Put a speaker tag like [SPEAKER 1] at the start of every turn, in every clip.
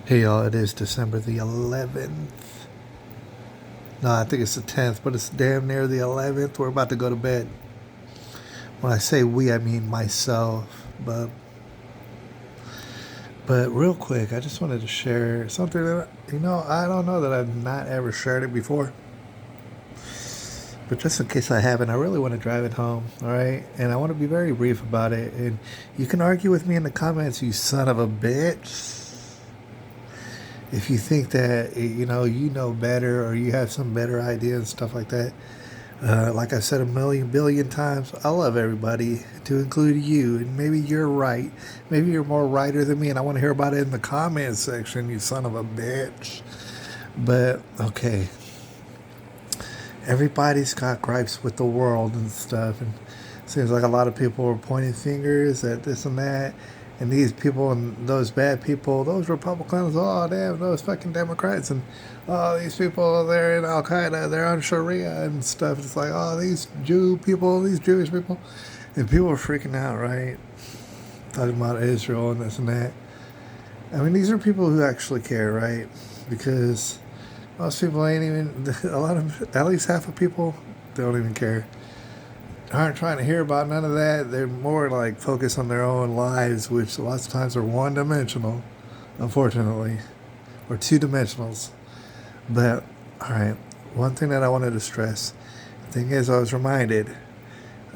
[SPEAKER 1] Hey y'all, it is December the 11th. No, I think it's the 10th, but it's damn near the 11th. We're about to go to bed. When I say we, I mean myself. But real quick, I just wanted to share something that, I don't know that I've not ever shared it before. But just in case I haven't, I really want to drive it home, all right? And I want to be very brief about it. And you can argue with me in the comments, you son of a bitch. If you think that you know better or you have some better idea and stuff like that, like I said a million billion times, I love everybody, to include you. And maybe you're right. Maybe you're more righter than me, and I want to hear about it in the comments section, you son of a bitch. But okay, everybody's got gripes with the world and stuff, and it seems like a lot of people are pointing fingers at this and that. And these people and those bad people, those Republicans, oh damn, those fucking Democrats, and oh these people, they're in Al Qaeda, they're on Sharia and stuff. It's like, oh, these Jew people, these Jewish people, and people are freaking out, right? Talking about Israel and this and that. I mean, these are people who actually care, right? Because most people ain't even, at least half of people, they don't even care. Aren't trying to hear about none of that. They're more like focused on their own lives, which lots of times are one-dimensional, unfortunately, or two-dimensionals. But, all right, one thing that I wanted to stress, the thing is, I was reminded,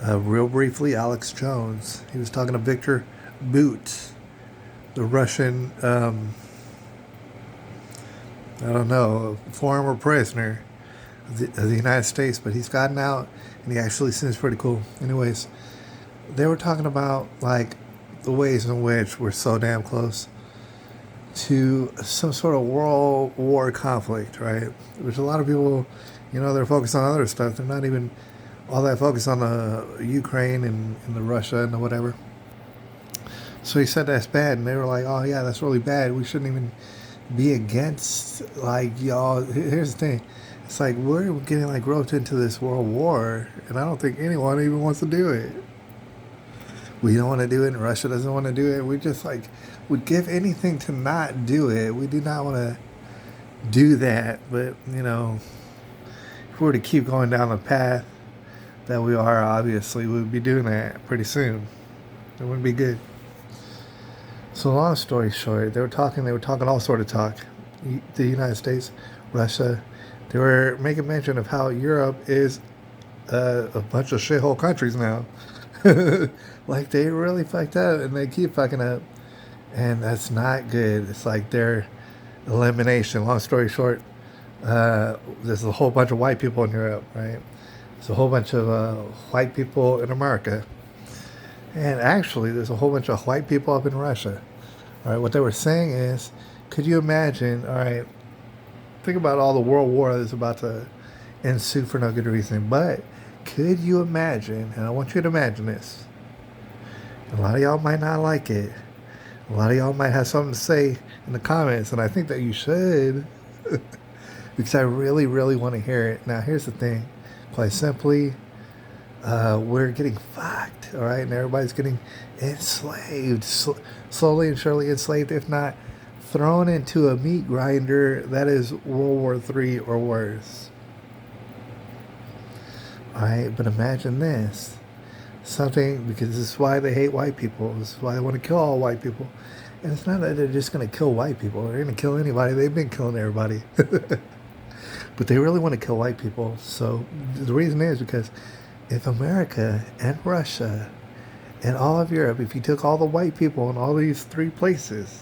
[SPEAKER 1] real briefly, Alex Jones, he was talking to Victor Bout, the Russian, former prisoner of the United States, but he's gotten out, and he actually seems pretty cool. Anyways, they were talking about like the ways in which we're so damn close to some sort of world war conflict, right? Which a lot of people, they're focused on other stuff. They're not even all that focused on the Ukraine and the Russia and the whatever. So he said that's bad, and they were like, oh yeah, that's really bad. We shouldn't even be against, like, y'all. Here's the thing. It's like we're getting like roped into this world war, and I don't think anyone even wants to do it. We don't want to do it, and Russia doesn't want to do it. We just like would give anything to not do it. We do not want to do that, but if we were to keep going down the path that we are, obviously we would be doing that pretty soon. It wouldn't be good. So long story short, they were talking all sort of talk. The United States, Russia. They were making mention of how Europe is a bunch of shithole countries now. Like, they really fucked up, and they keep fucking up. And that's not good. It's like their elimination. Long story short, there's a whole bunch of white people in Europe, right? There's a whole bunch of white people in America. And actually, there's a whole bunch of white people up in Russia. All right, what they were saying is, could you imagine, all right, think about all the world war that's about to ensue for no good reason. But could you imagine, and I want you to imagine this, a lot of y'all might not like it. A lot of y'all might have something to say in the comments, and I think that you should, because I really, really want to hear it. Now, here's the thing. Quite simply, we're getting fucked, all right? And everybody's getting enslaved, slowly and surely enslaved, if not thrown into a meat grinder that is World War III or worse. Alright, but imagine this. Something, because this is why they hate white people. This is why they want to kill all white people. And it's not that they're just going to kill white people. They're going to kill anybody. They've been killing everybody. But they really want to kill white people. So the reason is because if America and Russia and all of Europe, if you took all the white people in all these three places,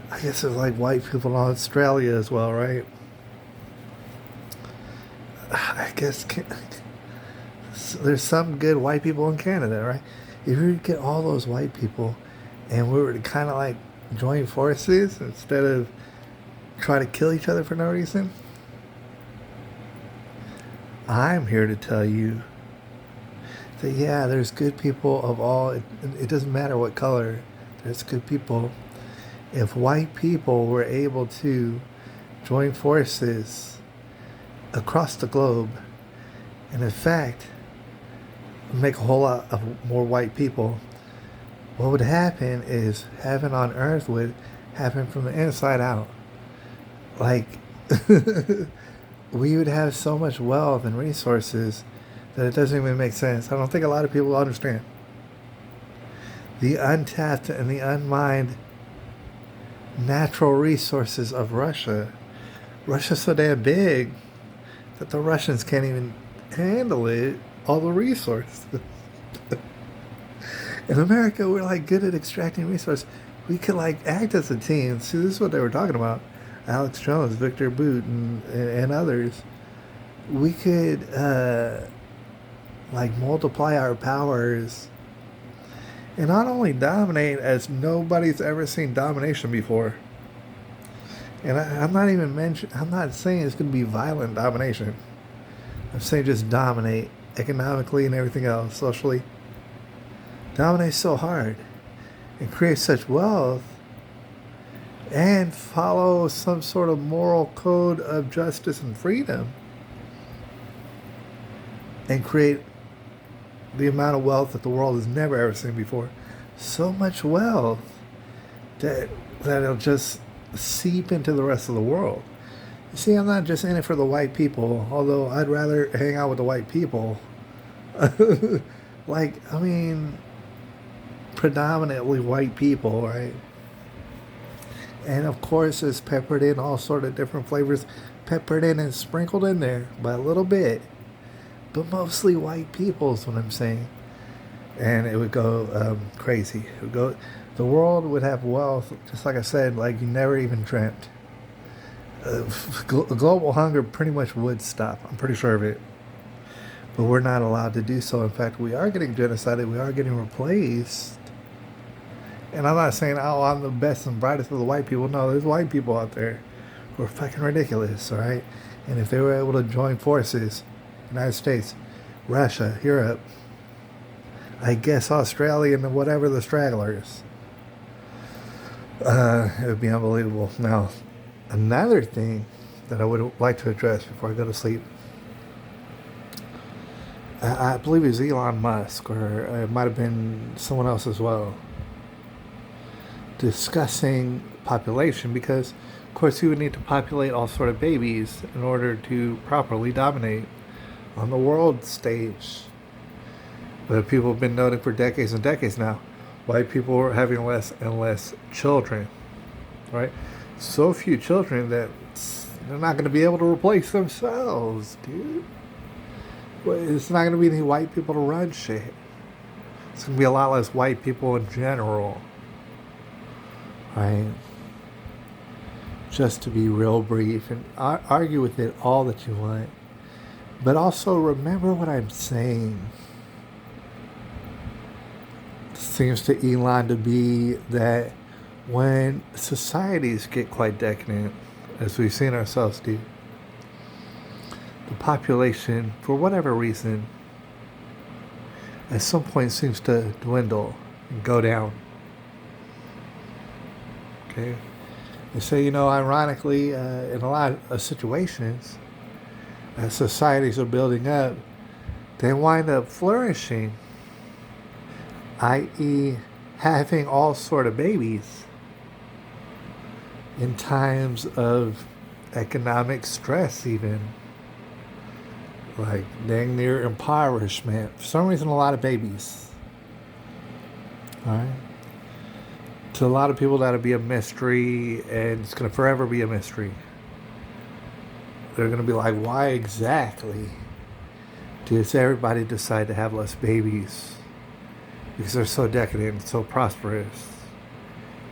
[SPEAKER 1] I guess there's like white people in Australia as well, right? I guess there's some good white people in Canada, right? If we get all those white people and we were to kind of like join forces instead of try to kill each other for no reason, I'm here to tell you that, yeah, there's good people of all, it doesn't matter what color, there's good people. If white people were able to join forces across the globe, and in fact, make a whole lot of more white people, what would happen is heaven on earth would happen from the inside out. Like, we would have so much wealth and resources that it doesn't even make sense. I don't think a lot of people understand the untapped and the unmined natural resources of Russia. Russia's so damn big that the Russians can't even handle it, all the resources. In America, we're like good at extracting resources. We could like act as a team. See, this is what they were talking about. Alex Jones, Victor Boot, and others. We could like multiply our powers and not only dominate as nobody's ever seen domination before. And I'm not even I'm not saying it's going to be violent domination. I'm saying just dominate economically and everything else, socially. Dominate so hard and create such wealth and follow some sort of moral code of justice and freedom and create the amount of wealth that the world has never ever seen before. So much wealth that it'll just seep into the rest of the world. You see, I'm not just in it for the white people, although I'd rather hang out with the white people. Like, I mean, predominantly white people, right? And of course, it's peppered in all sort of different flavors, peppered in and sprinkled in there by a little bit. But mostly white people is what I'm saying. And it would go crazy. It would go, the world would have wealth, just like I said, like you never even dreamt. Global hunger pretty much would stop. I'm pretty sure of it. But we're not allowed to do so. In fact, we are getting genocided. We are getting replaced. And I'm not saying, oh, I'm the best and brightest of the white people. No, there's white people out there who are fucking ridiculous, all right? And if they were able to join forces, United States, Russia, Europe, I guess Australia and whatever the stragglers, it would be unbelievable. Now, another thing that I would like to address before I go to sleep, I believe it was Elon Musk, or it might have been someone else as well, discussing population, because of course you would need to populate all sort of babies in order to properly dominate on the world stage. But people have been noting for decades and decades now, white people are having less and less children, right? So few children that they're not going to be able to replace themselves, dude. It's not going to be any white people to run shit. It's going to be a lot less white people in general, right? Just to be real brief, and argue with it all that you want. But also remember what I'm saying. It seems to Elon to be that when societies get quite decadent, as we've seen ourselves do, the population, for whatever reason, at some point seems to dwindle and go down. Okay? And so, ironically, in a lot of situations, as societies are building up, they wind up flourishing, i.e., having all sort of babies in times of economic stress, even. Like dang near impoverishment. For some reason, a lot of babies. All right? To a lot of people, that'll be a mystery, and it's going to forever be a mystery. They're going to be like, why exactly does everybody decide to have less babies? Because they're so decadent and so prosperous.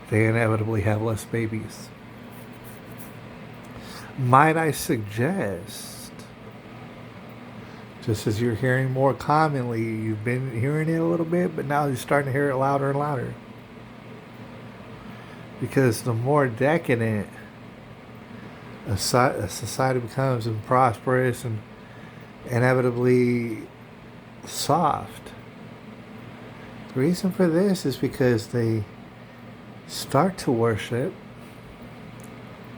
[SPEAKER 1] They inevitably have less babies. Might I suggest, just as you're hearing more commonly, you've been hearing it a little bit, but now you're starting to hear it louder and louder. Because the more decadent a society becomes and prosperous and inevitably soft, the reason for this is because they start to worship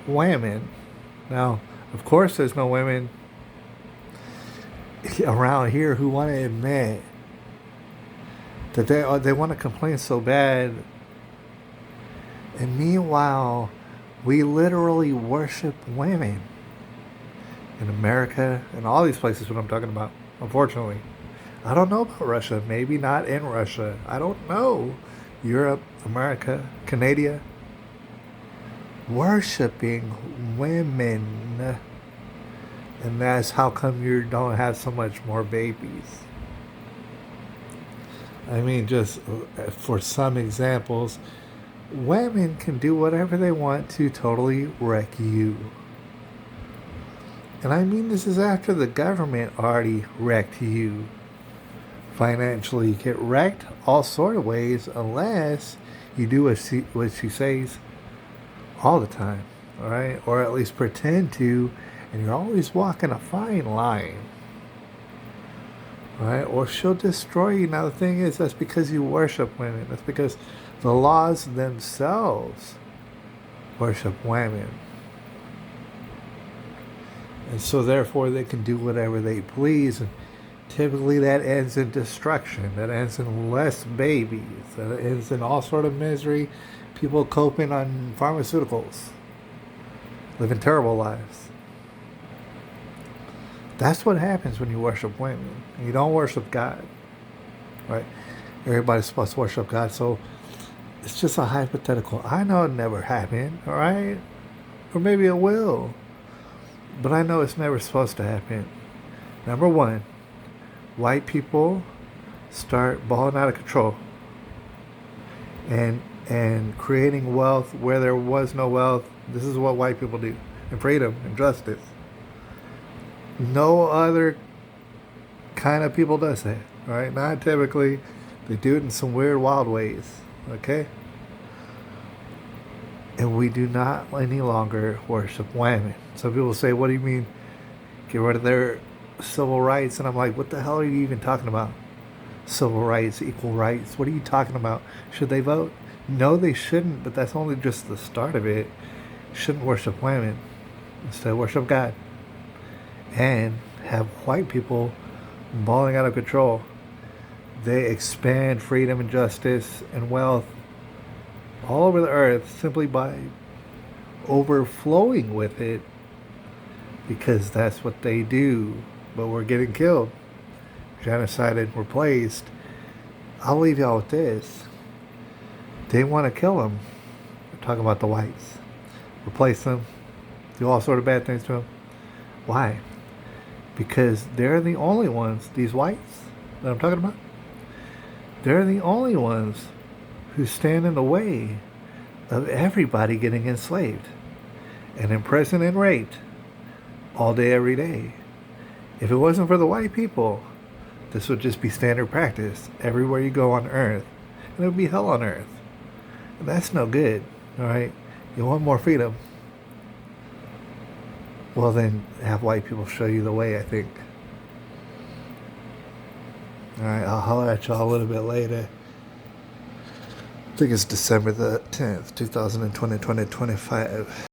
[SPEAKER 1] women. Now, of course, there's no women around here who want to admit that they want to complain so bad And meanwhile, we literally worship women in America and all these places what I'm talking about, unfortunately. I don't know about Russia. Maybe not in Russia. I don't know. Europe, America, Canada. Worshipping women. And that's how come you don't have so much more babies. I mean, just for some examples, women can do whatever they want to totally wreck you. And I mean, this is after the government already wrecked you. Financially, get wrecked all sort of ways unless you do what she says all the time, all right? Or at least pretend to, and you're always walking a fine line. Right? Or she'll destroy you. Now the thing is, that's because you worship women. That's because the laws themselves worship women. And so therefore they can do whatever they please. And typically that ends in destruction. That ends in less babies. That ends in all sort of misery. People coping on pharmaceuticals. Living terrible lives. That's what happens when you worship women. You don't worship God, right? Everybody's supposed to worship God, so it's just a hypothetical. I know it never happened, all right? Or maybe it will, but I know it's never supposed to happen. Number one, white people start balling out of control and creating wealth where there was no wealth. This is what white people do, and freedom and justice. No other kind of people does that, right? Not typically. They do it in some weird, wild ways, okay? And we do not any longer worship women. Some people say, what do you mean, get rid of their civil rights? And I'm like, what the hell are you even talking about? Civil rights, equal rights, what are you talking about? Should they vote? No, they shouldn't, but that's only just the start of it. Shouldn't worship women. Instead, worship God. And have white people balling out of control. They expand freedom and justice and wealth all over the earth simply by overflowing with it, because that's what they do. But we're getting killed, genocided, replaced. I'll leave y'all with this. They want to kill them. We're talking about the whites. Replace them. Do all sort of bad things to them. Why? Because they're the only ones, these whites that I'm talking about, they're the only ones who stand in the way of everybody getting enslaved and imprisoned and raped all day, every day. If it wasn't for the white people, this would just be standard practice everywhere you go on earth. And it would be hell on earth. And that's no good, all right? You want more freedom? Well, then have white people show you the way, I think. All right, I'll holler at y'all a little bit later. I think it's December the 10th, 2020, 2025.